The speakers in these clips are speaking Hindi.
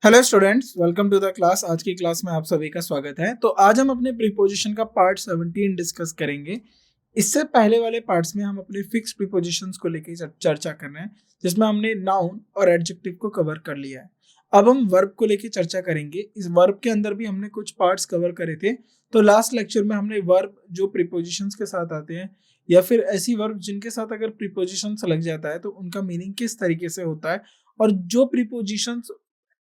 Hello students, welcome to the class. आज की क्लास में आप सभी का स्वागत है। तो आज हम अपने प्रीपोजिशन का पार्ट 17 डिस्कस करेंगे। इससे पहले वाले पार्ट्स में हम अपने फिक्स प्रीपोजिशंस को लेकर चर्चा कर रहे हैं, जिसमें हमने नाउन और एडजेक्टिव को कवर कर लिया है। अब हम वर्ब को लेकर चर्चा करेंगे। इस वर्ब के अंदर भी हमने कुछ पार्ट्स कवर करे थे। तो लास्ट लेक्चर में हमने वर्ब जो प्रीपोजिशंस के साथ आते हैं या फिर ऐसी वर्ब जिनके साथ अगर प्रीपोजिशंस लग जाता है तो उनका मीनिंग किस तरीके से होता है, और जो प्रीपोजिशंस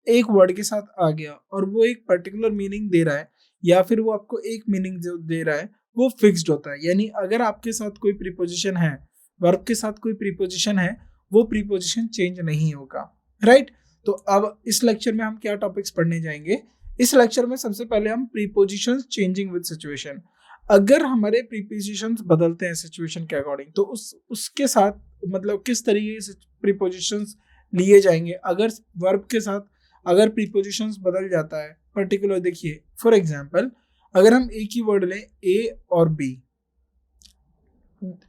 एक वर्ड के साथ आ गया और वो एक पर्टिकुलर मीनिंग दे रहा है या फिर वो आपको एक मीनिंग जो दे रहा है वो फिक्स्ड होता है। यानी अगर आपके साथ कोई प्रीपोजिशन है, वर्ब के साथ कोई प्रीपोजिशन है, वो प्रीपोजिशन चेंज नहीं होगा। राइट। तो अब इस लेक्चर में हम क्या टॉपिक्स पढ़ने जाएंगे। इस लेक्चर में सबसे पहले हम प्रीपोजिशंस चेंजिंग विद सिचुएशन। अगर हमारे प्रीपोजिशंस बदलते हैं सिचुएशन के अकॉर्डिंग तो उसके साथ मतलब किस तरीके से प्रीपोजिशंस लिए जाएंगे। अगर वर्ब के साथ अगर प्रीपोजिशंस बदल जाता है पर्टिकुलर, देखिए फॉर एग्जांपल अगर हम एक ही वर्ड लें ए और बी,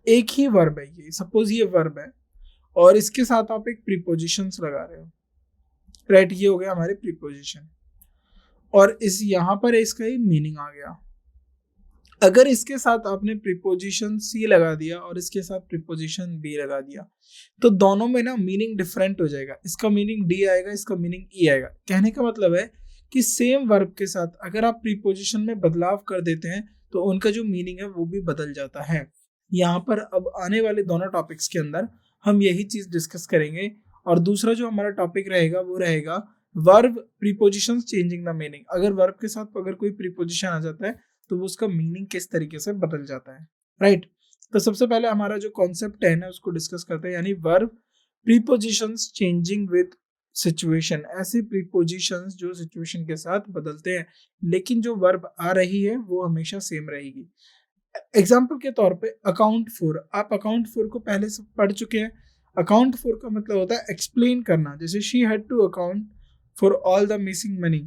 एक ही वर्ब है, ये सपोज ये वर्ब है और इसके साथ आप एक प्रीपोजिशंस लगा रहे हो। राइट, ये हो गया हमारे प्रीपोजिशन और इस यहाँ पर इसका ही मीनिंग आ गया। अगर इसके साथ आपने प्रीपोजिशन सी लगा दिया और इसके साथ प्रीपोजिशन बी लगा दिया तो दोनों में ना मीनिंग डिफरेंट हो जाएगा। इसका मीनिंग डी आएगा, इसका मीनिंग ई आएगा। कहने का मतलब है कि सेम वर्ब के साथ अगर आप प्रीपोजिशन में बदलाव कर देते हैं तो उनका जो मीनिंग है वो भी बदल जाता है। यहाँ पर अब आने वाले दोनों टॉपिक्स के अंदर हम यही चीज डिस्कस करेंगे। और दूसरा जो हमारा टॉपिक रहेगा वो रहेगा verb preposition changing the meaning. अगर वर्ब के साथ अगर कोई प्रीपोजिशन आ जाता है तो वो उसका मीनिंग किस तरीके से बदल जाता है। राइट। तो सबसे पहले हमारा जो कॉन्सेप्ट है ना उसको डिस्कस करते हैं, यानी verb prepositions changing with situation. ऐसे प्रीपोजिशंस जो सिचुएशन के साथ बदलते हैं लेकिन जो वर्ब आ रही है वो हमेशा सेम रहेगी। एग्जाम्पल के तौर पे अकाउंट फॉर, आप अकाउंट फॉर को पहले से पढ़ चुके हैं। अकाउंट फॉर का मतलब होता है एक्सप्लेन करना। जैसे she had to account for all the missing money,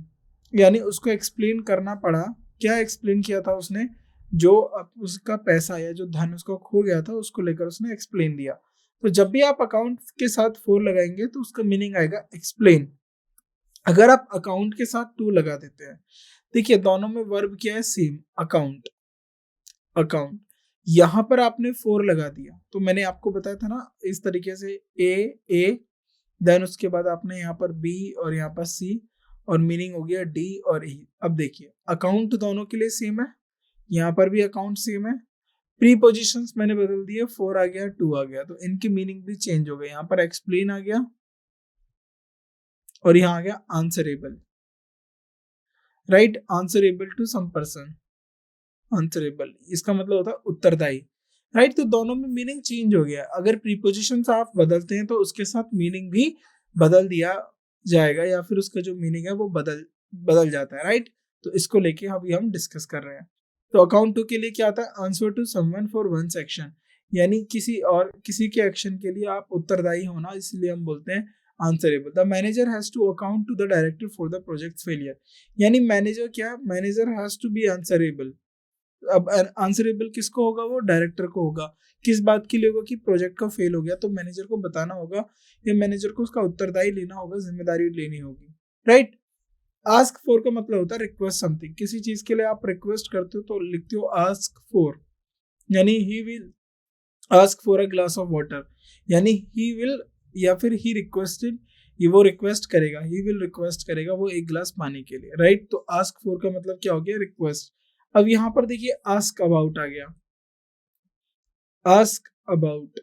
यानी उसको एक्सप्लेन करना पड़ा। क्या एक्सप्लेन किया था उसने? जो उसका पैसा या जो धन उसका खो गया था उसको लेकर उसने एक्सप्लेन दिया। तो जब भी आप अकाउंट के साथ फोर लगाएंगे तो उसका मीनिंग आएगा एक्सप्लेन। अगर आप अकाउंट के साथ टू लगा देते हैं, देखिए दोनों में वर्ब क्या है? Same, account. अकाउंट यहां पर आपने फोर लगा दिया तो मैंने आपको बताया था ना इस तरीके से ए देन उसके बाद आपने यहाँ पर बी और यहाँ पर सी और मीनिंग हो गया डी और ई। अब देखिए अकाउंट दोनों के लिए सेम है, यहाँ पर भी अकाउंट सेम है। प्रीपोजिशंस मैंने बदल दिए, फोर आ गया टू आ गया, तो इनकी मीनिंग भी चेंज हो गई। यहाँ पर एक्सप्लेन आ गया और यहाँ आ गया answerable. Right, answerable to some person, answerable इसका मतलब होता है उत्तरदायी। राइट, तो दोनों में मीनिंग चेंज हो गया। अगर प्रीपोजिशंस आप बदलते हैं तो उसके साथ मीनिंग भी बदल दिया जाएगा या फिर उसका जो मीनिंग है वो बदल बदल जाता है। राइट, तो इसको लेके अभी हम डिस्कस कर रहे हैं। तो अकाउंट टू के लिए क्या आता है? Answer to someone for one's action, यानी किसी के एक्शन के लिए आप उत्तरदायी होना, इसलिए हम बोलते हैं answerable. The manager has to account to the director for the project failure, यानी मैनेजर क्या, manager has to be answerable. अब आंसरेबल किसको होगा? वो डायरेक्टर को होगा। किस बात के लिए होगा? कि प्रोजेक्ट का फेल हो गया तो मैनेजर को बताना होगा या मैनेजर को उसका उत्तरदायी लेना होगा, जिम्मेदारी लेनी होगी। राइट। आस्क फॉर का मतलब होता है रिक्वेस्ट समथिंग। किसी चीज के लिए आप रिक्वेस्ट करते हो तो लिखते हो आस्क फॉर, यानी ही will ask for a glass of water, यानी ही विल या फिर ही रिक्वेस्टेड, ये वो रिक्वेस्ट करेगा, ही विल रिक्वेस्ट करेगा वो एक गिलास पानी के लिए। राइट, तो आस्क फॉर का मतलब क्या हो गया? रिक्वेस्ट। अब यहां पर देखिए आस्क अबाउट आ गया, आस्क अबाउट।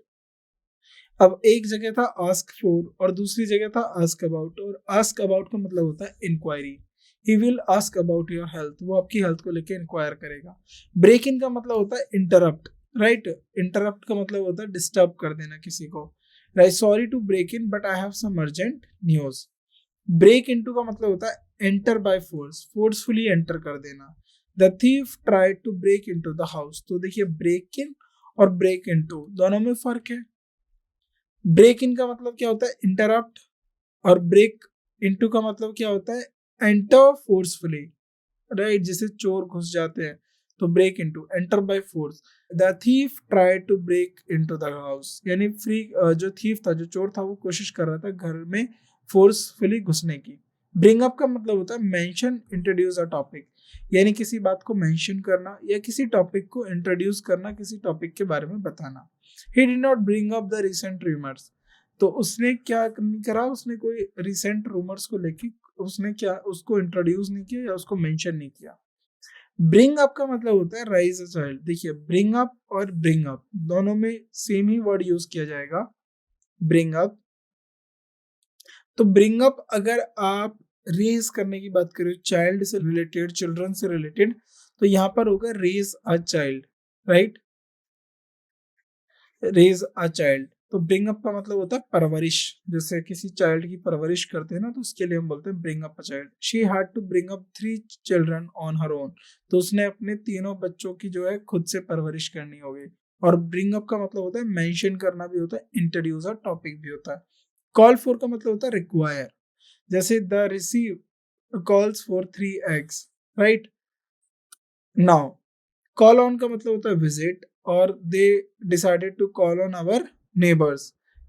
अब एक जगह था आस्क फॉर और दूसरी जगह था आस्क अबाउट, और आस्क अबाउट का मतलब होता है inquiry. He will ask about your health, वो आपकी हेल्थ को लेकर इंक्वायर करेगा। ब्रेक इन का मतलब होता है इंटरप्ट। राइट, इंटरप्ट का मतलब होता है डिस्टर्ब कर देना किसी को। Right, sorry to break in but I have some urgent news. Break into का मतलब होता है enter by force, forcefully enter कर देना। The thief tried to break into the house, तो देखिए ब्रेक इन और ब्रेक इनटू दोनों में फर्क है। ब्रेक इन का मतलब क्या होता है? इंटरप्ट, और ब्रेक इनटू का मतलब क्या होता है? Enter forcefully. राइट, जैसे चोर घुस जाते हैं तो break into, enter by force. The thief tried to break into the house, यानी जो थीफ था, जो चोर था, वो कोशिश कर रहा था घर में फोर्सफुली घुसने की। ब्रिंग अप का मतलब होता है मेंशन, इंट्रोड्यूस अ टॉपिक, यानी किसी बात को मेंशन करना या किसी टॉपिक को इंट्रोड्यूस करना, किसी टॉपिक के बारे में बताना। He did not bring up the recent rumours, तो उसने क्या नहीं करा, उसने कोई रिसेंट रूमर्स को लेके उसने क्या उसको इंट्रोड्यूस नहीं किया या उसको मेंशन नहीं किया। ब्रिंग अप का मतलब होता है राइज अ चाइल्ड। देखिए ब्रिंग अप और ब्रिंग अप दोनों में सेम ही वर्ड यूज किया जाएगा, ब्रिंग अप। तो ब्रिंग अप अगर आप रेज करने की बात करें चाइल्ड से रिलेटेड, चिल्ड्रन से रिलेटेड, तो यहाँ पर होगा raise a child, right, raise a child. तो ब्रिंग अप का मतलब होता है परवरिश, जैसे किसी चाइल्ड की परवरिश करते हैं ना, तो उसके लिए हम बोलते हैं bring up a child. She had to bring up 3 children on her own, तो उसने अपने तीनों बच्चों की जो है खुद से परवरिश करनी होगी। और ब्रिंग अप का मतलब होता है मेंशन करना भी होता है, इंट्रोड्यूस अ टॉपिक भी होता है। कॉल फॉर का मतलब होता है रिक्वायर, जैसे the receive calls for 3 eggs, right. Now call on का मतलब होता है विजिट, और they decided to call on our neighbours.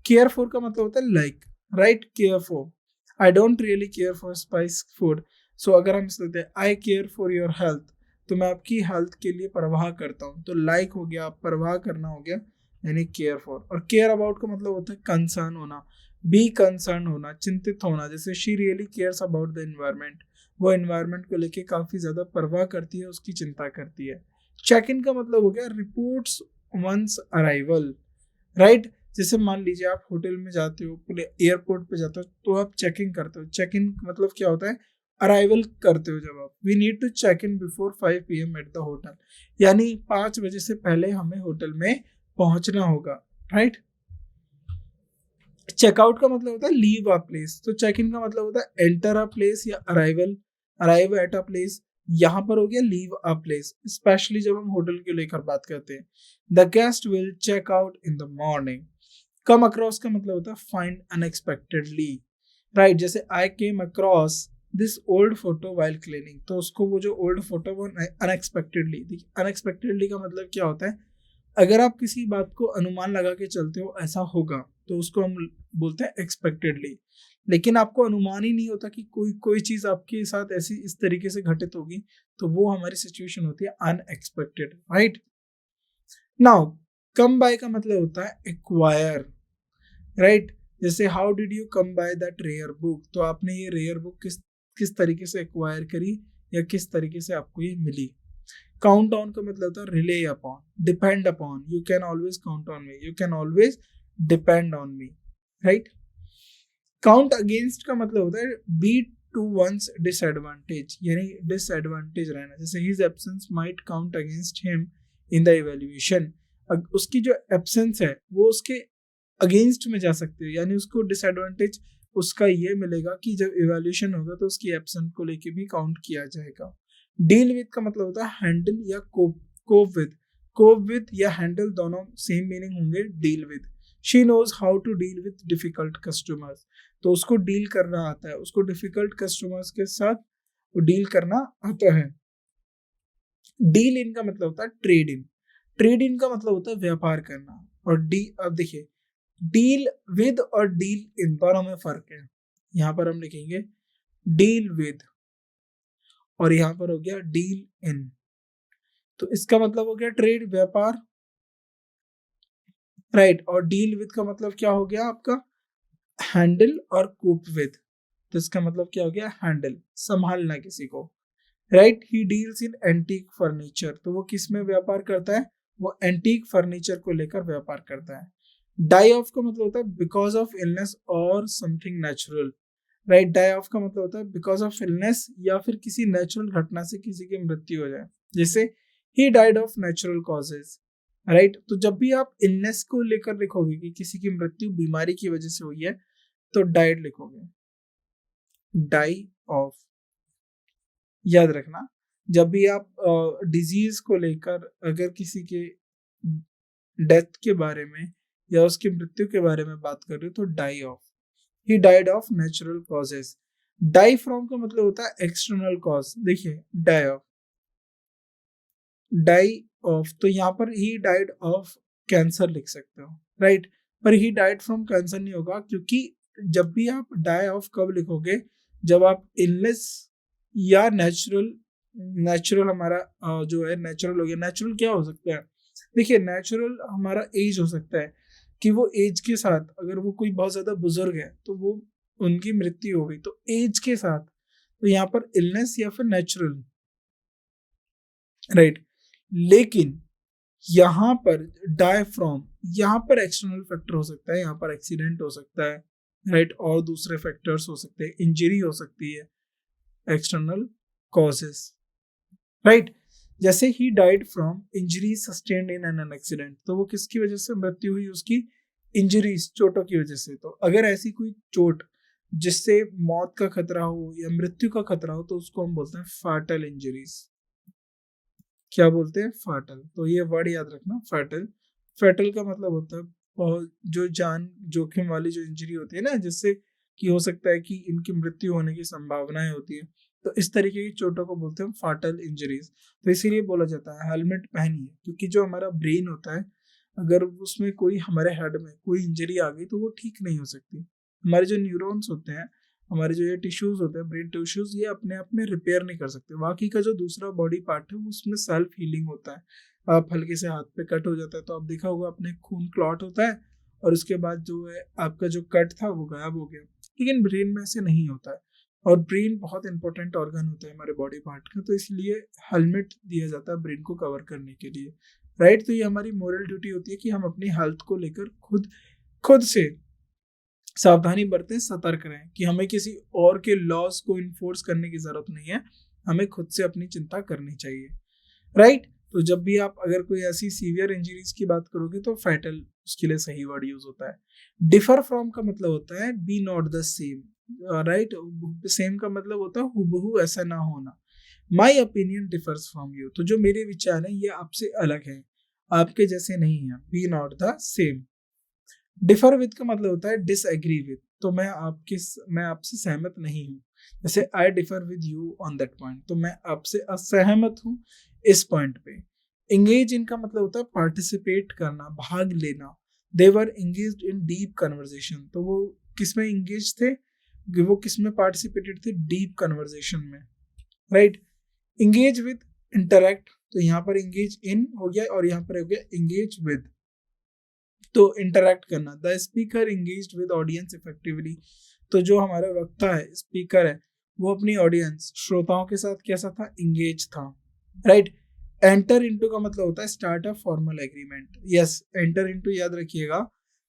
Care for का मतलब होता है like, right, care for. I don't really care for spice food, so अगर हम इसे लेते हैं I care for your health, तो मैं आपकी हेल्थ के लिए परवाह करता हूँ। तो लाइक हो गया, परवाह करना हो गया, यानी केयर फॉर। और केयर अबाउट का मतलब होता है कंसर्न होना, बी कंसर्न होना, चिंतित होना। जैसे she really cares about the environment, वो एनवायरमेंट को लेके काफी ज्यादा परवाह करती है, उसकी चिंता करती है। चेक इन का मतलब हो गया रिपोर्ट्स वंस अराइवल, राइट। जैसे मान लीजिए आप होटल में जाते हो, एयरपोर्ट पे जाते हो, तो आप चेक इन करते हो। चेक इन मतलब क्या होता है, अराइवल करते हो जब आप। We need to check in before 5 PM at the hotel, यानी 5 बजे से पहले हमें होटल में पहुंचना होगा, राइट। चेकआउट का मतलब होता है लीव अ प्लेस, तो चेक इन का मतलब होता है एंटर अ प्लेस या arrival, arrive at a place. यहाँ पर हो गया लीव अ प्लेस, स्पेशली जब हम होटल के लेकर बात करते हैं। The guest will check out in the morning. Come across का मतलब होता है फाइंड अनएक्सपेक्टेडली, राइट। जैसे I came across this old photo while cleaning, तो उसको वो जो ओल्ड फोटो वो अनएक्सपेक्टेडली, अनएक्सपेक्टेडली का मतलब क्या होता है, अगर आप किसी बात को अनुमान लगा के चलते हो ऐसा होगा, तो उसको हम बोलते हैं एक्सपेक्टेडली। लेकिन आपको अनुमान ही नहीं होता कि कोई कोई चीज आपके साथ ऐसी इस तरीके से घटित होगी, तो वो हमारी सिचुएशन होती है unexpected, right. Now come by का मतलब होता है एक्वायर, राइट। जैसे how did you come by that rare book, तो आपने ये रेयर बुक किस किस तरीके से एक्वायर करी या किस तरीके से आपको ये मिली। काउंट ऑन का मतलब होता है relay upon, depend upon, you can always count on me, you can always depend on me, right. Count against का मतलब होता है बी टू वंस डिसएडवांटेज, यानी डिसएडवांटेज रहना। जैसे his absence might count against him in the evaluation, उसकी जो एब्सेंस है वो उसके अगेंस्ट में जा सकते हो, यानी उसको डिसएडवांटेज उसका ये मिलेगा कि जब इवैल्यूएशन होगा तो उसकी एब्सेंट को लेके भी काउंट किया जाएगा। डील विद का मतलब होता है हैंडल या cope, cope with. Cope with या हैंडल दोनों सेम मीनिंग होंगे deal with. She knows how to deal with difficult customers, तो उसको डील करना आता है, उसको डिफिकल्ट कस्टमर्स के साथ डील करना आता है। डील इन का मतलब होता है ट्रेड इन, ट्रेड इन का मतलब होता है व्यापार करना। और डी अब देखिए डील विद और डील इन दोनों में फर्क है। यहाँ पर हम लिखेंगे डील विद और यहाँ पर हो गया डील इन, तो इसका मतलब हो गया ट्रेड, व्यापार, राइट। और डील विद का मतलब क्या हो गया आपका हैंडल, और कूप विद, तो इसका मतलब क्या हो गया हैंडल, संभालना किसी को, right. He deals in antique furniture, तो वो किस में व्यापार करता है, वो एंटीक फर्नीचर को लेकर व्यापार करता है। डाई ऑफ का मतलब होता है बिकॉज ऑफ इलनेस और something natural, right. Die of का मतलब होता है बिकॉज ऑफ इलनेस या फिर किसी नेचुरल घटना से किसी की मृत्यु हो जाए, जैसे he died of natural causes, right. तो जब भी आप इलनेस को लेकर लिखोगे कि किसी की मृत्यु बीमारी की वजह से हुई है, तो डाइड लिखोगे, डाई ऑफ। याद रखना जब भी आप डिजीज को लेकर अगर किसी के डेथ के बारे में या उसकी मृत्यु के बारे में बात कर रहे हो, तो die of. He died of natural causes. Die from का मतलब होता है एक्सटर्नल कॉज। देखिए डाई ऑफ, डाई ऑफ, तो यहाँ पर ही डाइड ऑफ कैंसर लिख सकते हो, राइट। पर ही डाइड फ्रॉम कैंसर नहीं होगा, क्योंकि जब भी आप डाई ऑफ कब लिखोगे, जब आप इलनेस या नेचुरल हमारा जो है नेचुरल हो गया। नेचुरल क्या हो सकता है, देखिए नेचुरल हमारा एज हो सकता है कि वो एज के साथ, अगर वो कोई बहुत ज्यादा बुजुर्ग है तो वो उनकी मृत्यु हो गई, तो एज के साथ, तो यहाँ पर इलनेस या फिर नेचुरल, राइट। लेकिन यहाँ पर डाई फ्रॉम, यहाँ पर एक्सटर्नल फैक्टर हो सकता है, यहाँ पर एक्सीडेंट हो सकता है, राइट, और दूसरे फैक्टर्स हो सकते हैं, इंजरी हो सकती है, एक्सटर्नल कॉजेस, राइट। जैसे he died from injury sustained in an accident, तो वो किसकी वजह से मृत्यु हुई, उसकी इंजरीज, चोटों की वजह से। तो अगर ऐसी कोई चोट जिससे मौत का खतरा हो या मृत्यु का खतरा हो, तो उसको हम बोलते हैं फाटल इंजरीज। क्या बोलते हैं, फाटल। तो ये वर्ड याद रखना, फाटल। फाटल का मतलब होता है और जो जान जोखिम वाली जो इंजरी होती है ना, जिससे कि हो सकता है कि इनकी मृत्यु होने की संभावनाएं होती है, तो इस तरीके की चोटों को बोलते हैं फाटल इंजरीज। तो इसीलिए बोला जाता है हेलमेट पहनिए, क्योंकि जो हमारा ब्रेन होता है, अगर उसमें कोई, हमारे हेड में कोई इंजरी आ गई तो वो ठीक नहीं हो सकती। हमारे जो न्यूरॉन्स होते हैं, हमारे जो ये टिश्यूज होते हैं, ब्रेन टिश्यूज, ये अपने आप में रिपेयर नहीं कर सकते। बाकी का जो दूसरा बॉडी पार्ट है उसमें सेल्फ हीलिंग होता है। आप हल्के से हाथ पे कट हो जाता है तो आप देखा होगा अपने खून क्लॉट होता है और उसके बाद जो है आपका जो कट था वो गायब हो गया। लेकिन ब्रेन में ऐसे नहीं होता है, और ब्रेन बहुत इंपॉर्टेंट ऑर्गन होता है हमारे बॉडी पार्ट का, तो इसलिए हेलमेट दिया जाता है ब्रेन को कवर करने के लिए, राइट। तो ये हमारी मोरल ड्यूटी होती है कि हम अपनी हेल्थ को लेकर खुद से सावधानी बरतें, सतर्क रहें, कि हमें किसी और के लॉस को इन्फोर्स करने की जरूरत नहीं है, हमें खुद से अपनी चिंता करनी चाहिए, राइट। तो जब भी आप अगर कोई ऐसी सीवियर इंजरीज की बात करोगे तो फैटल उसके लिए सही वर्ड यूज होता है। डिफर फ्रॉम का मतलब होता है be not the same, right. Same का मतलब होता है हूबहू ऐसा ना होना। My opinion differs from you, तो जो मेरे विचार हैं ये आपसे अलग है, आपके जैसे नहीं है। Be not the same. Differ with का मतलब होता है डिसएग्री विद, तो मैं आपसे सहमत नहीं हूँ। जैसे आई differ with you on that point, तो मैं आपसे असहमत हूँ इस पॉइंट पे। एंगेज इनका मतलब होता है पार्टिसिपेट करना, भाग लेना। दे वर एंगेज्ड इन डीप कन्वर्सेशन, तो वो किसमें एंगेज थे, वो किसमें पार्टिसिपेटेड थे, डीप कन्वर्सेशन में, राइट। एंगेज विद, इंटरेक्ट, तो यहाँ पर एंगेज इन हो गया और यहाँ पर हो गया एंगेज विद, तो इंटरेक्ट करना। The speaker engaged with audience effectively, तो जो हमारा वक्ता है, स्पीकर है, वो अपनी ऑडियंस, श्रोताओं के साथ कैसा था, एंगेज था, राइट। एंटर इनटू का मतलब होता है start a formal agreement. Yes, enter into याद रखिएगा।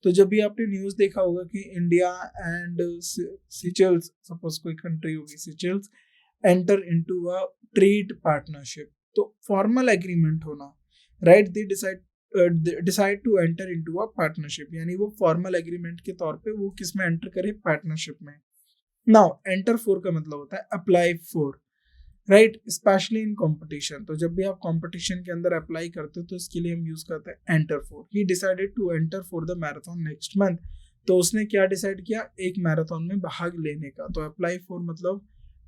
तो जब भी आपने न्यूज देखा होगा कि इंडिया एंड सिचेल्स, सपोज कोई कंट्री होगी Seychelles, enter into a trade partnership, तो फॉर्मल एग्रीमेंट होना, right. They decide to enter into a partnership, यानी वो फॉर्मल एग्रीमेंट के तौर पे वो किस में एंटर करे, पार्टनरशिप में। नाउ एंटर फॉर का मतलब होता है apply for, right, specially in competition. तो जब भी आप कंपटीशन के अंदर अप्लाई करते हो तो इसके लिए हम यूज करते हैं enter for. He decided to enter for the marathon next month, तो उसने क्या डिसाइड किया, एक मैराथन में भाग लेने का। तो अप्लाई फॉर मतलब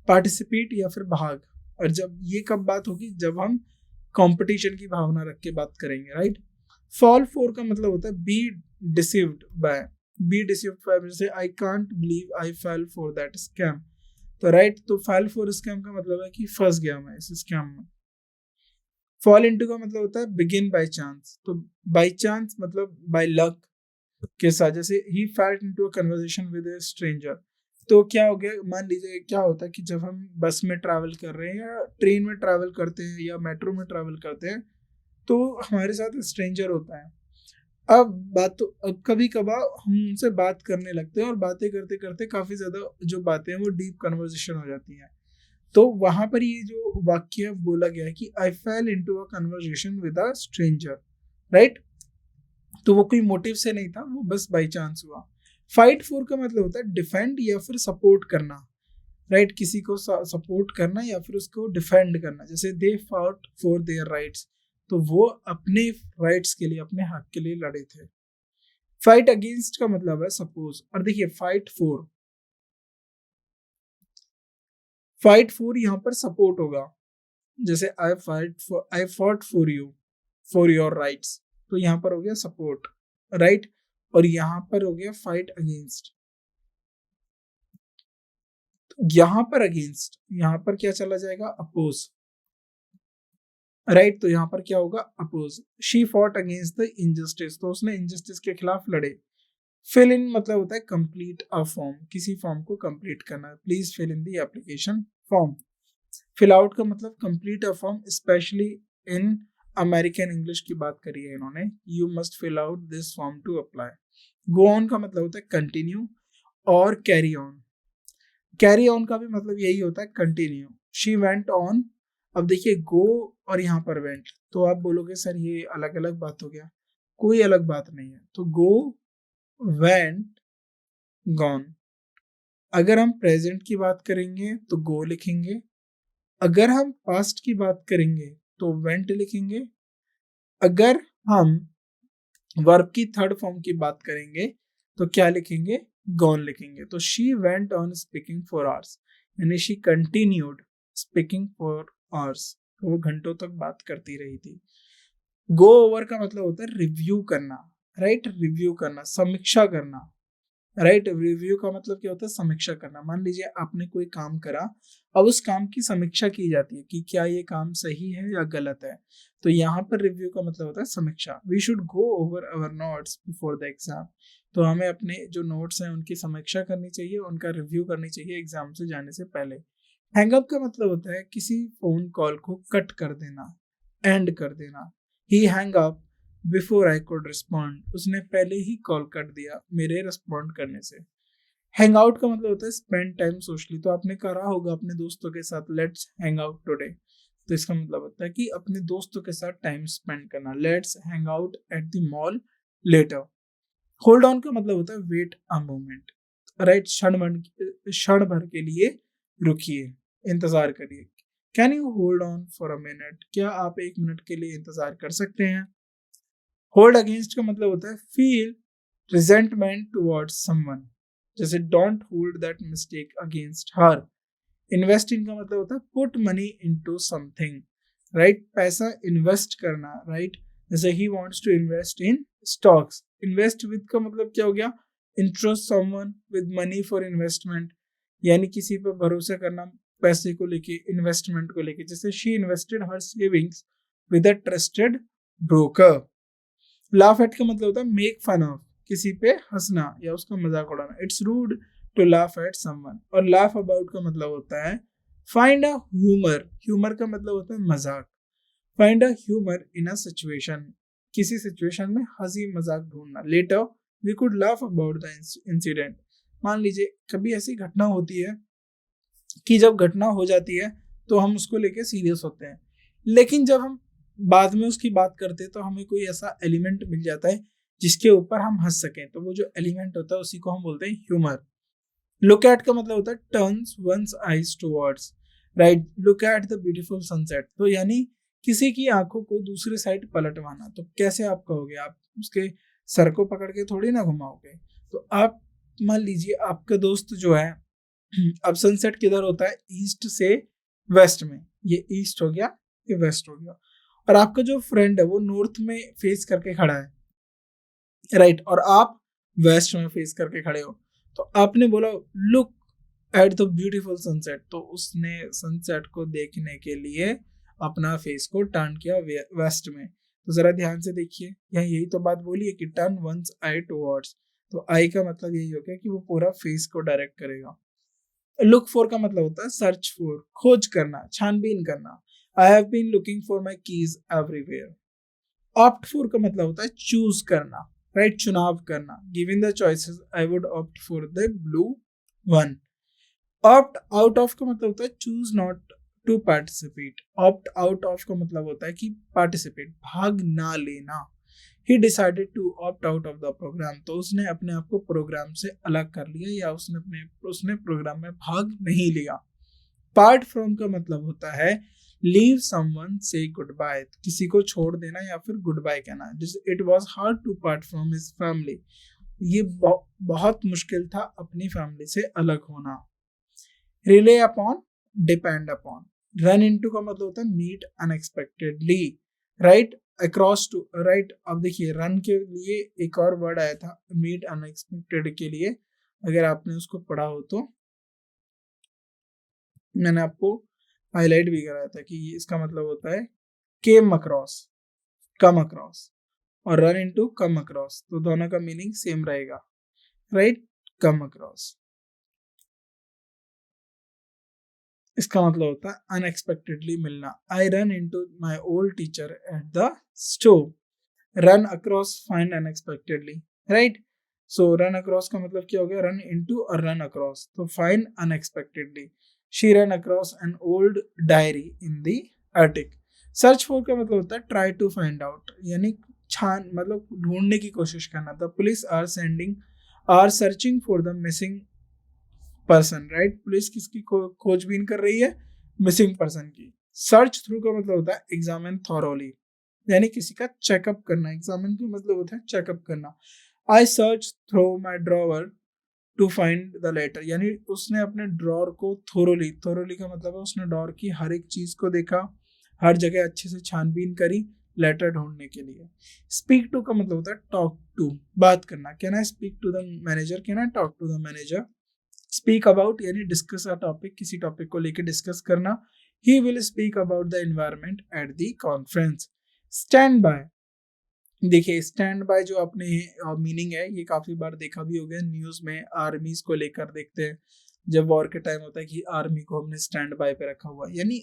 पार्टिसिपेट या फिर भाग। और जब ये कब बात होगी, जब हम कंपटीशन की भावना रख के बात करेंगे, राइट। फॉल फॉर का मतलब होता है be deceived by, be deceived by, जैसे I can't believe I fell for that scam, तो राइट। तो फेल फॉर स्कैम का मतलब है कि फंस गया मैं इस स्कैम में। फॉल इनटू का मतलब होता है बिगिन बाय चांस, तो बाय चांस मतलब बाय लक के साथ। जैसे he fell into a conversation with a stranger, तो क्या हो गया, मान लीजिए क्या होता है कि जब हम बस में ट्रैवल कर रहे हैं या ट्रेन में ट्रैवल करते हैं या मेट्रो में ट्रैवल करते हैं, तो हमारे साथ स्ट्रेंजर होता है। अब कभी कभार हम उनसे बात करने लगते हैं और बातें करते करते काफी ज्यादा जो बातें हैं वो डीप कन्वर्सेशन हो जाती हैं। तो वहां पर ये जो वाक्य बोला गया है कि I fell into a conversation with a stranger, right. तो वो कोई मोटिव से नहीं था, वो बस बाई चांस हुआ। फाइट फॉर का मतलब होता है डिफेंड या फिर सपोर्ट करना, राइट। किसी को सपोर्ट करना या फिर उसको डिफेंड करना। जैसे दे फाउट फॉर देयर राइट्स, तो वो अपने राइट्स के लिए, अपने हक के लिए लड़े थे। फाइट अगेंस्ट का मतलब है सपोज, और देखिए फाइट फॉर यहाँ पर सपोर्ट होगा। जैसे I fought for you for your rights, तो यहाँ पर हो गया सपोर्ट, राइट। और यहाँ पर हो गया फाइट अगेंस्ट, तो यहाँ पर अगेंस्ट, यहाँ पर क्या चला जाएगा, अपोज, राइट। तो यहाँ पर क्या होगा, oppose. She fought against the injustice, तो उसने इनजस्टिस के खिलाफ लड़े। फिल इन मतलब होता है कंप्लीट अ फॉर्म, किसी फॉर्म को कंप्लीट करना। Please fill in the application form. Fill out का मतलब complete a form, specially in American English की बात करी है इन्होंने। You must fill out this form to apply. Go on का मतलब होता है कंटिन्यू, और कैरी ऑन, कैरी ऑन का भी मतलब यही होता है कंटिन्यू। शी वेंट ऑन, अब देखिए गो और यहाँ पर वेंट, तो आप बोलोगे सर ये अलग अलग बात हो गया, कोई अलग बात नहीं है। तो गो, वेंट, गॉन। अगर हम प्रेजेंट की बात करेंगे तो गो लिखेंगे, अगर हम पास्ट की बात करेंगे तो वेंट लिखेंगे, अगर हम वर्ब की थर्ड फॉर्म की बात करेंगे तो क्या लिखेंगे, गॉन लिखेंगे। तो she went on speaking for hours, यानी she continued speaking for hours, वो घंटों तक बात करती रही थी। गो ओवर का मतलब होता है रिव्यू करना, राइट, रिव्यू करना, समीक्षा करना, राइट। रिव्यू का मतलब क्या होता है, समीक्षा करना। मान लीजिए आपने कोई काम करा, अब उस काम की समीक्षा की जाती है कि क्या ये काम सही है या गलत है, तो यहाँ पर रिव्यू का मतलब होता है समीक्षा। We should go over our notes before the exam, तो हमें अपने जो नोट्स हैं उनकी समीक्षा करनी चाहिए, उनका रिव्यू करनी चाहिए एग्जाम से जाने से पहले। हैंगअप का मतलब होता है किसी फोन कॉल को कट कर देना, एंड कर देना। He hang up before I could respond, उसने पहले ही कॉल कर दिया मेरे रिस्पॉन्ड करने से। हैंग आउट का मतलब होता है स्पेंड टाइम सोशली, तो आपने करा होगा अपने दोस्तों के साथ लेट्स हैंग आउट टुडे, तो इसका मतलब होता है कि अपने दोस्तों के साथ टाइम स्पेंड करना। Let's hang out at the mall later. Hold on का मतलब होता है वेट अ मोमेंट, राइट, क्षण भर के लिए रुकिए, इंतजार करिए। Can you hold on for a minute, क्या आप एक मिनट के लिए इंतजार कर सकते हैं। होल्ड अगेंस्ट का मतलब होता है फील रिजेंटमेंट टुवर्ड्स समवन, जैसे don't hold that mistake against her. Invest in का मतलब होता है put money into something, right, पैसा इन्वेस्ट करना, राइट। जैसे he wants to invest in stocks. Invest with का मतलब क्या हो गया, interest someone with money for investment, यानी किसी पर भरोसा करना पैसे को लेके, इन्वेस्टमेंट को लेके। जैसे she invested her savings with a trusted broker. Laugh at का मतलब होता है मेक फन ऑफ, किसी पे हंसना या उसका मजाक उड़ाना। It's rude to laugh at someone. और लाफ अबाउट का मतलब होता है फाइंड अ ह्यूमर, ह्यूमर का मतलब होता है मजाक। Find a humour in a situation, किसी सिचुएशन में हंसी मजाक ढूंढना। Later we could laugh about the incident, मान लीजिए कभी ऐसी घटना होती है कि जब घटना हो जाती है तो हम उसको लेके सीरियस होते हैं, लेकिन जब हम बाद में उसकी बात करते हैं तो हमें कोई ऐसा एलिमेंट मिल जाता है जिसके ऊपर हम हंस सकें, तो वो जो एलिमेंट होता है उसी को हम बोलते हैं ह्यूमर। लुक एट का मतलब होता है turns once eyes towards, right, look at the beautiful sunset, तो यानी किसी की आंखों को दूसरी साइड पलटवाना। तो कैसे आप कहोगे, आप उसके सर को पकड़ के थोड़ी ना घुमाओगे। तो आप मान लीजिए आपका दोस्त जो है, अब सनसेट किधर होता है, ईस्ट से वेस्ट में, ये ईस्ट हो गया, ये वेस्ट हो गया। और आपका जो फ्रेंड है वो नॉर्थ में फेस करके खड़ा है, राइट, और आप वेस्ट में फेस करके खड़े हो। तो आपने बोला look at the beautiful sunset, तो उसने सनसेट को देखने के लिए अपना फेस को टर्न किया वेस्ट में। तो जरा ध्यान से देखिए, यहाँ यही तो बात बोली है कि टर्न वंस आई टुवर्ड्स, तो आई का मतलब यही हो गया कि वो पूरा फेस को डायरेक्ट करेगा। लुक फॉर का मतलब होता है सर्च फॉर, खोज करना, छानबीन करना। I have been looking for my keys everywhere. Opt for का मतलब होता है चूज करना, राइट, चुनाव करना। Given the choices I would opt for the blue one. Opt out of का मतलब होता है choose not to participate. Opt out of का मतलब होता है कि पार्टिसिपेट, भाग ना लेना। He decided to opt out of the programme, तो उसने अपने आप को प्रोग्राम से अलग कर लिया या उसने प्रोग्राम में भाग नहीं लिया। पार्ट फ्रॉम का मतलब होता है लीव समवन, से गुड बाय, किसी को छोड़ देना या फिर गुड बाय कहना। जैसे it was hard to part from his family, ये बहुत मुश्किल था अपनी फैमिली से अलग होना। Rely upon, depend upon. Run into का मतलब होता है meet unexpectedly, right, across to, right. अब देखिए रन के लिए एक और वर्ड आया था मीट अनएक्सपेक्टेड के लिए, अगर आपने उसको पढ़ा हो तो मैंने आपको हाईलाइट भी कराया था कि इसका मतलब होता है केम अक्रॉस, कम अक्रॉस, और रन इनटू कम अक्रॉस, तो दोनों का मीनिंग सेम रहेगा, राइट, कम अक्रॉस। इसका मतलब होता है अनएक्सपेक्टेडली मिलना। I run into my old teacher at the stove, run across, find unexpectedly, right. So run across का मतलब क्या हो गया, रन इनटू और रन अक्रॉस, तो find unexpectedly. She run across an old diary in the attic। Search for का मतलब होता है ट्राई टू फाइंड आउट, यानी छान मतलब ढूंढने की कोशिश करना। The police are searching for the missing person, right. Police किसकी खोजबीन कर रही है, मिसिंग पर्सन की। सर्च थ्रू का मतलब होता है एग्जामिन थॉरोली, यानी किसी का चेकअप करना। एग्जामिन का मतलब होता है चेकअप करना। I search through my drawer to find the letter, यानी उसने अपने ड्रॉर को थोरोली का मतलब है उसने ड्रॉर की हर एक चीज को देखा, हर जगह अच्छे से छानबीन करी लेटर ढूंढने के लिए। स्पीक टू का मतलब होता है टॉक टू, बात करना। Can I speak to the manager, can I talk to the manager. Speak about यानी डिस्कस अ टॉपिक, किसी टॉपिक को लेकर डिस्कस करना। He will speak about the environment at the conference. Stand by, देखिए स्टैंड बाय जो अपने मीनिंग है ये काफी बार देखा भी हो गया न्यूज में, आर्मीज को लेकर देखते हैं जब वॉर के टाइम होता है कि आर्मी को हमने स्टैंड बाय पे रखा हुआ है, यानी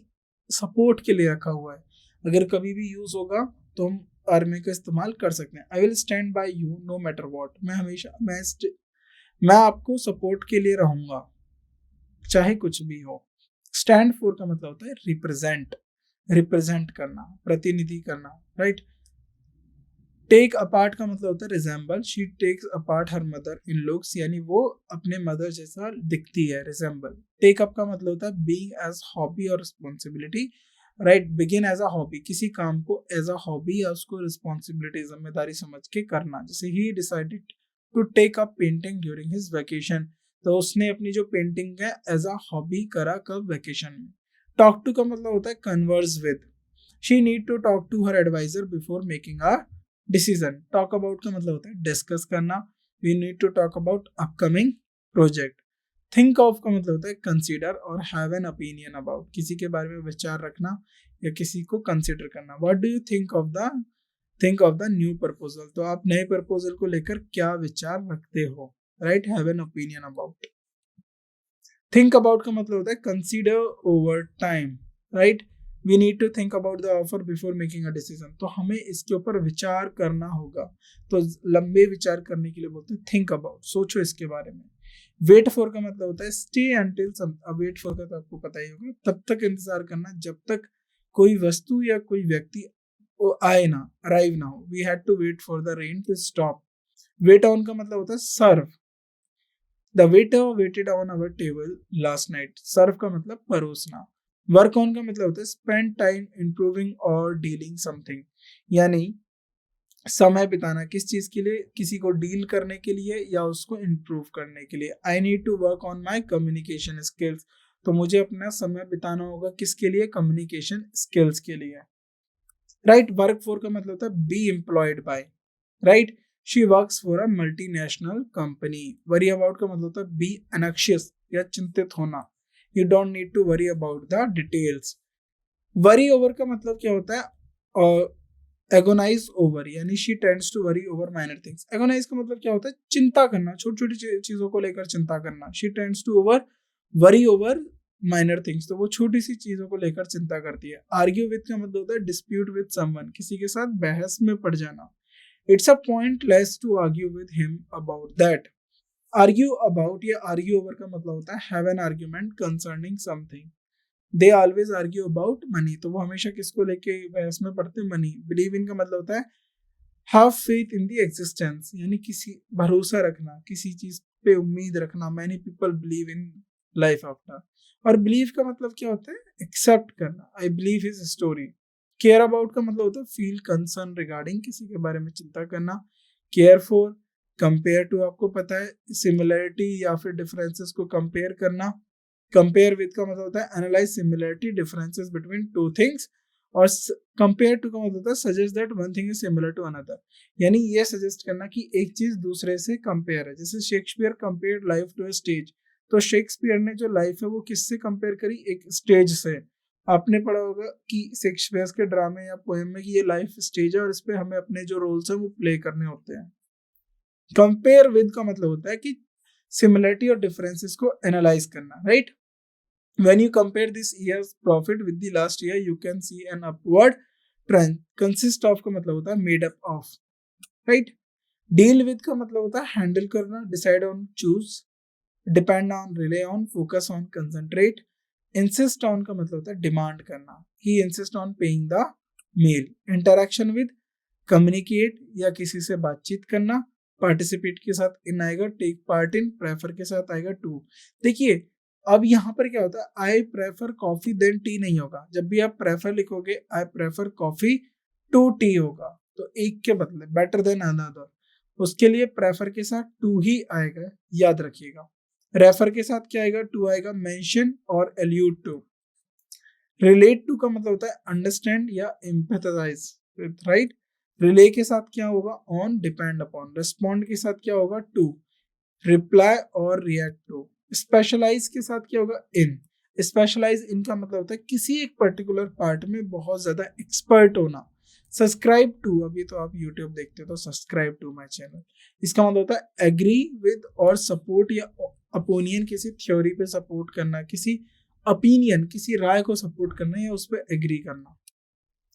सपोर्ट के लिए रखा हुआ है। अगर कभी भी यूज होगा तो हम आर्मी का इस्तेमाल कर सकते हैं। I will stand by you know matter what, मैं हमेशा मैं आपको सपोर्ट के लिए रहूंगा चाहे कुछ भी हो। स्टैंड फॉर का मतलब होता है रिप्रेजेंट, रिप्रेजेंट करना, प्रतिनिधि करना, राइट। टेक अपार्ट का मतलब होता है resemble, she takes apart her mother in looks, यानी वो अपने मदर जैसा दिखती है, रिजेंबल। टेक अप का मतलब होता है बीइंग एज हॉबी और responsibility, right. Begin as a hobby, किसी काम को एज अ हॉबी या उसको रिस्पॉन्सिबिलिटी जिम्मेदारी समझ के करना। जैसे he decided to take up painting during his vacation, तो उसने अपनी जो पेंटिंग है एज अ हॉबी करा कब, वेकेशन में। टॉक टू का मतलब होता है converse with, she need to talk to her advisor before making a decision. Talk about का मतलब होता है डिस्कस करना, we need to talk about upcoming project. Think of का मतलब होता है कंसीडर और हैव एन ओपिनियन अबाउट, किसी के बारे में विचार रखना या किसी को कंसीडर करना। What do you think of the new proposal, तो आप नए प्रपोजल को लेकर क्या विचार रखते हो, right, have an opinion about. Think about का मतलब होता है consider over time, right. We need to think about the offer before making a decision, तो हमें इसके ऊपर विचार करना होगा, तो लंबे विचार करने के लिए बोलते हैं थिंक अबाउट, सोचो इसके बारे में। वेट फॉर का मतलब होता है स्टे अंटिल सम, अब वेट फॉर का तो आपको पता ही होगा, तब तक इंतजार करना जब तक कोई वस्तु या कोई व्यक्ति आए ना, अराइव ना हो। We had to wait for the rain to stop. Wait on का मतलब होता है serve, the waiter waited on our table last night, serve का मतलब परोसना। वर्क ऑन का मतलब होता है स्पेंड टाइम इंप्रूविंग और डीलिंग समथिंग, यानी समय बिताना किस चीज के लिए, किसी को डील करने के लिए या उसको इम्प्रूव करने के लिए। I need to work on my communication skills, तो मुझे अपना समय बिताना होगा किसके लिए, कम्युनिकेशन स्किल्स के लिए, राइट। वर्क फॉर का मतलब होता है be employed by, right. She works for a multinational company. Worry about का मतलब होता है बी एनक्शियस या चिंतित होना, you don't need to worry about the details. Worry over का मतलब क्या होता है, एगोनाइज ओवर, यानी she tends to worry over minor things. Agonise का मतलब क्या होता है, चिंता करना, छोटी छोटी चीजों को लेकर चिंता करना। She tends to over worry over minor things, तो वो छोटी सी चीजों को लेकर चिंता करती है। आर्ग्यू विद का मतलब होता है डिस्प्यूट विद समवन, किसी के साथ बहस में पड़ जाना। It's a pointless to argue with him about that. Argue about या आर्ग्यू ओवर का मतलब होता है have an argument concerning something. They always argue about money, तो वो हमेशा किसको लेके बहस में पड़ते, मनी। बिलीव इन का मतलब होता है have faith in the existence, यानी किसी भरोसा रखना, किसी चीज पे उम्मीद रखना। Many people believe in life after. और बिलीव का मतलब क्या होता है, एक्सेप्ट करना। I believe his story. Care about का मतलब होता है फील कंसर्न रिगार्डिंग, किसी के बारे में चिंता करना। केयर फॉर, कंपेयर टू आपको पता है सिमिलरिटी या फिर डिफरेंसेस को कंपेयर करना। कंपेयर विद का मतलब होता है analyse similarity differences between two things. और कंपेयर टू का मतलब होता है suggest that one thing is similar to another, यानी ये सजेस्ट करना कि एक चीज दूसरे से कंपेयर है। जैसे Shakespeare compared life to a stage, तो शेक्सपियर ने जो लाइफ है वो किससे कंपेयर करी, एक स्टेज से। आपने पढ़ा होगा कि शेक्सपियर के ड्रामे या पोएम में कि ये लाइफ स्टेज है और इस पे हमें अपने जो रोल्स हैं वो प्ले करने होते हैं। कंपेयर विद का मतलब होता है कि सिमिलरिटी और डिफरेंसेस को एनालाइज करना, right. When you compare this year's profit with the last year, you can see an upward trend. Consist of का मतलब होता है made up of, right? Deal with का मतलब होता है handle करना, decide on, choose, depend on, rely on, focus on, concentrate. Insist on का मतलब होता है demand करना. He insists on paying the meal. Interaction with, communicate या किसी से बातचीत करना. Participate के साथ in आएगा, take part in, prefer के साथ आएगा to. देखिए अब यहाँ पर क्या होता है, I prefer coffee than tea नहीं होगा। जब भी आप प्रेफर लिखोगे I prefer coffee to tea होगा, तो एक के बदले बेटर देन अनदर, उसके लिए प्रेफर के साथ टू ही आएगा, याद रखिएगा। रेफर के साथ क्या आएगा, टू आएगा, मेंशन और एल्यूड टू। रिलेट टू का मतलब होता है अंडरस्टैंड या एम्पैथाइज, राइट। रिले के साथ क्या होगा, ऑन, डिपेंड अपॉन। रिस्पॉन्ड के साथ क्या होगा, टू। रिप्लाई और रिएक्ट टू। स्पेशलाइज के साथ क्या होगा, इन। स्पेशलाइज इन का मतलब होता है किसी एक पर्टिकुलर पार्ट में बहुत ज्यादा एक्सपर्ट होना। सब्सक्राइब टू, अभी तो आप यूट्यूब देखते हो तो सब्सक्राइब टू माय चैनल, इसका मतलब होता है एग्री विद और सपोर्ट या ओपिनियन, किसी थ्योरी पे सपोर्ट करना, किसी ओपिनियन, किसी राय को सपोर्ट करना या उस पर एग्री करना।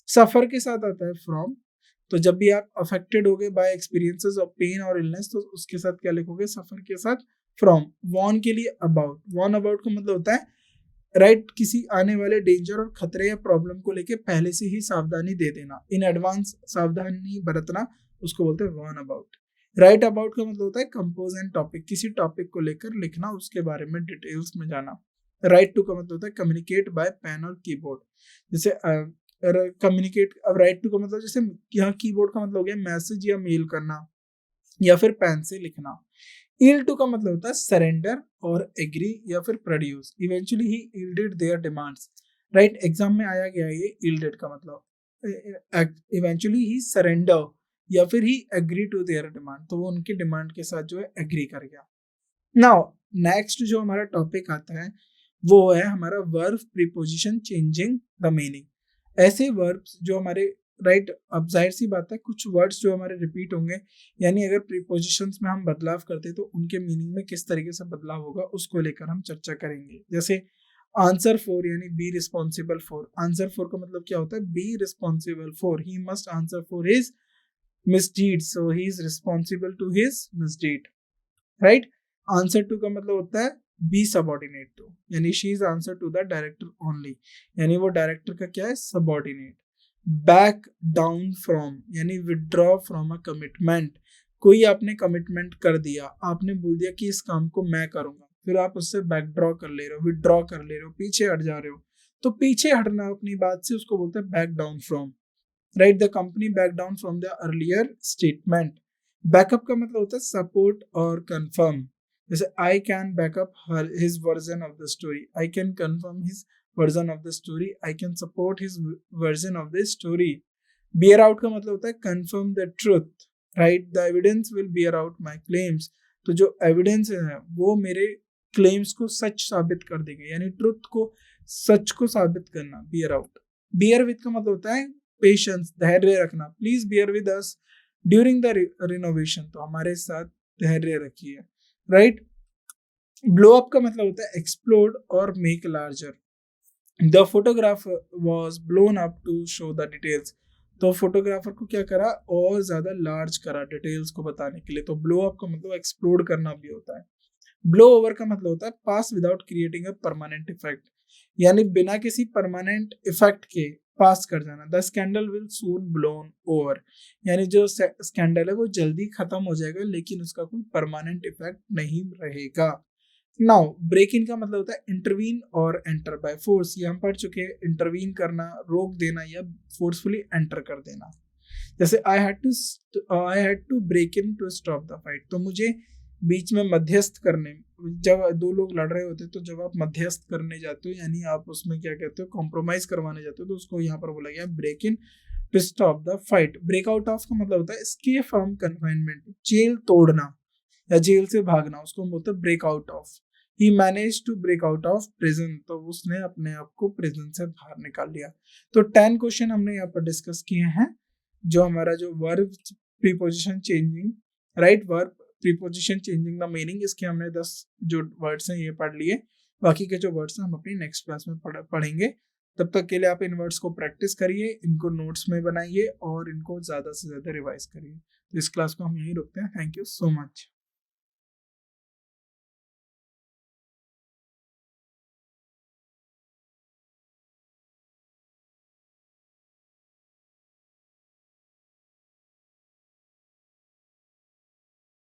सफर के साथ आता है फ्रॉम, तो जब भी आप अफेक्टेड हो गए बाय एक्सपीरियंसेस ऑफ पेन और इलनेस तो उसके साथ क्या लिखोगे, सफर के साथ फ्रॉम। वॉर्न के लिए अबाउट, वॉर्न अबाउट का मतलब होता है राइट, किसी आने वाले डेंजर और खतरे या प्रॉब्लम को लेके पहले से ही सावधानी दे देना, इन एडवांस सावधानी बरतना, उसको बोलते हैं वॉर्न अबाउट। राइट अबाउट का मतलब होता है कंपोज एंड टॉपिक, किसी टॉपिक को लेकर लिखना, उसके बारे में डिटेल्स में जाना। राइट टू का मतलब होता है कम्युनिकेट बाय पेन और कीबोर्ड, जैसे कम्युनिकेट। अब राइट टू का मतलब जैसे यहाँ कीबोर्ड का मतलब हो गया मैसेज या मेल करना या फिर पेन से लिखना। ईल टू का मतलब होता है सरेंडर और एग्री या फिर produce. Eventually he yielded there demands, right. Exam में आया गया ये यील्डेड का मतलब इवेंचुअली ही सरेंडर या फिर ही एग्री टू देयर डिमांड, तो वो उनकी डिमांड के साथ जो है एग्री कर गया। नाउ नेक्स्ट जो हमारा टॉपिक आता है वो है हमारा verb preposition changing the meaning. ऐसे वर्ब्स जो हमारे राइट, अब जाहिर सी बात है कुछ वर्ड्स जो हमारे रिपीट होंगे, यानी अगर प्रीपोजिशंस में हम बदलाव करते हैं तो उनके मीनिंग में किस तरीके से बदलाव होगा उसको लेकर हम चर्चा करेंगे। जैसे आंसर फॉर यानी be responsible for. Answer for का मतलब क्या होता है, be responsible for, he must answer for his misdeed, so he is responsible to his misdeed, right. Answer to का मतलब होता है बी सबऑर्डिनेट टू, यानी she is answer to the director only, यानी वो डायरेक्टर का क्या है, सबऑर्डिनेट। बैक डाउन फ्रॉम यानी विड्रॉ फ्रॉम अ कमिटमेंट, कोई आपने कमिटमेंट कर दिया, आपने बोल दिया कि इस काम को मैं करूंगा, फिर आप उससे बैक ड्रॉ कर ले रहे हो, विड्रॉ कर ले रहे हो, पीछे हट जा रहे हो, तो पीछे हटना अपनी बात से उसको बोलते हैं back down from, right. The company back down from the earlier statement. Backup का मतलब होता है सपोर्ट और कंफर्म, जैसे I can backup his version of the story, I can confirm his version of the story, I can support his version of the story. Bear out का मतलब होता है confirm the truth, right? The evidence will bear out my claims. तो जो evidence है वो मेरे claims को सच साबित कर देंगे, यानी truth को, सच को साबित करना, bear out. Bear with का मतलब होता है patience, धैर्य रखना. Please bear with us during the renovation. तो हमारे साथ धैर्य रखिए, right? Blow up का मतलब होता है explode और make larger. The photograph was blown up to show the details. तो फोटोग्राफर को क्या करा, और ज्यादा लार्ज करा डिटेल्स को बताने के लिए। तो ब्लो अप का मतलब एक्सप्लोड करना भी होता है। ब्लो ओवर का मतलब होता है pass without creating a permanent effect, यानी बिना किसी परमानेंट इफेक्ट के पास कर जाना। The scandal will soon blown over, यानी जो स्कैंडल है वो जल्दी खत्म हो जाएगा लेकिन उसका कोई परमानेंट इफेक्ट नहीं रहेगा। नाउ ब्रेक इन का मतलब होता है इंटरवीन और एंटर बाय फोर्स, ये हम पढ़ चुके हैं। इंटरवीन करना, रोक देना या फोर्सफुली एंटर कर देना। जैसे I had to break in to stop the fight, तो मुझे बीच में मध्यस्थ करने, जब दो लोग लड़ रहे होते तो जब आप मध्यस्थ करने जाते हो यानी आप उसमें क्या कहते हो, कॉम्प्रोमाइज करवाने जाते हो, तो उसको यहाँ पर बोला गया break in to stop the fight. Break out of का मतलब होता है एस्केप फ्रॉम कन्फाइनमेंट, जेल तोड़ना या जेल से भागना, उसको हम बोलते हैं break out of. He manage to break out of prison, तो उसने अपने आप को प्रिजन से बाहर निकाल लिया। तो 10 क्वेश्चन हमने यहाँ पर डिस्कस किए हैं, जो हमारा जो verb preposition changing, right, verb preposition changing the meaning, इसके हमने 10 जो वर्ड्स हैं ये पढ़ लिए। बाकी के जो वर्ड्स हैं हम अपनी नेक्स्ट क्लास में पढ़ेंगे। तब तक के लिए आप इन वर्ड्स को प्रैक्टिस करिए, इनको नोट्स में बनाइए और इनको ज़्यादा से ज़्यादा रिवाइज करिए। तो इस क्लास को हम यहीं रुकते हैं। Thank you so much.